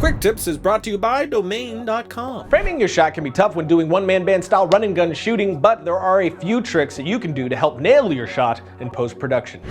Quick Tips is brought to you by Domain.com. Framing your shot can be tough when doing one-man band style run and gun shooting, but there are a few tricks that you can do to help nail your shot in post-production.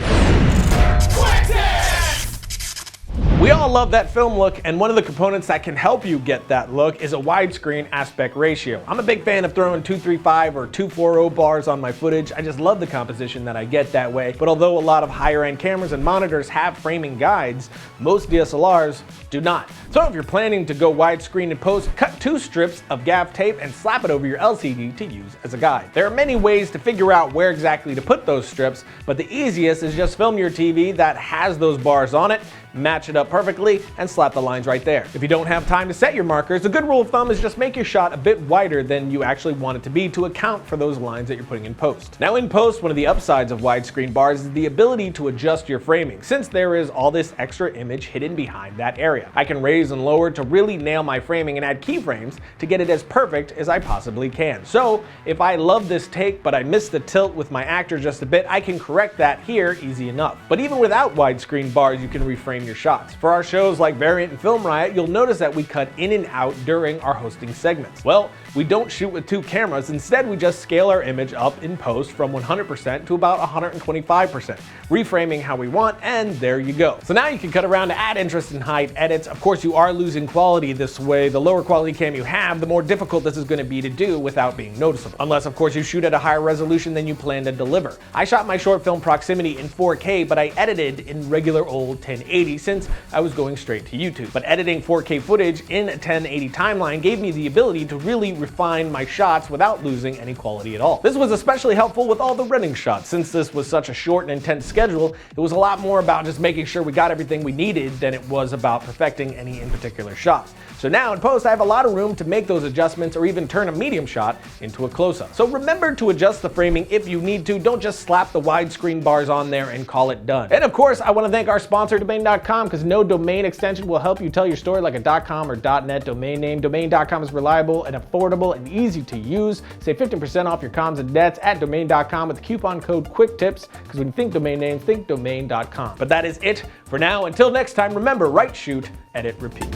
We all love that film look, and one of the components that can help you get that look is a widescreen aspect ratio. I'm a big fan of throwing 235 or 240 bars on my footage. I just love the composition that I get that way. But although a lot of higher end cameras and monitors have framing guides, most DSLRs do not. So if you're planning to go widescreen in post, cut 2 strips of gaff tape and slap it over your LCD to use as a guide. There are many ways to figure out where exactly to put those strips, but the easiest is just film your TV that has those bars on it, match it up perfectly, and slap the lines right there. If you don't have time to set your markers, a good rule of thumb is just make your shot a bit wider than you actually want it to be to account for those lines that you're putting in post. Now in post, one of the upsides of widescreen bars is the ability to adjust your framing, since there is all this extra image hidden behind that area. I can raise and lower to really nail my framing and add keyframes to get it as perfect as I possibly can. So if I love this take but I miss the tilt with my actor just a bit, I can correct that here easy enough. But even without widescreen bars, you can reframe your shots. For our shows like Variant and FilmRiot, you'll notice that we cut in and out during our hosting segments. Well, we don't shoot with 2 cameras. Instead, we just scale our image up in post from 100% to about 125%, reframing how we want, and there you go. So now you can cut around to add interest and hide edits. Of course, you are losing quality this way. The lower quality cam you have, the more difficult this is going to be to do without being noticeable. Unless, of course, you shoot at a higher resolution than you plan to deliver. I shot my short film Proximity in 4K, but I edited in regular old 1080 since I was going straight to YouTube. But editing 4K footage in a 1080 timeline gave me the ability to really refine my shots without losing any quality at all. This was especially helpful with all the running shots. Since this was such a short and intense schedule, it was a lot more about just making sure we got everything we needed than it was about perfecting any in particular shot. So now in post, I have a lot of room to make those adjustments or even turn a medium shot into a close-up. So remember to adjust the framing if you need to. Don't just slap the widescreen bars on there and call it done. And of course, I want to thank our sponsor, Domain.com, because no domain extension will help you tell your story like a .com or .net domain name. Domain.com is reliable and affordable and easy to use. Save 15% off your comms and nets at Domain.com with the coupon code QUICKTIPS, because when you think domain name, think Domain.com. But that is it for now. Until next time, remember, write, shoot, edit, repeat.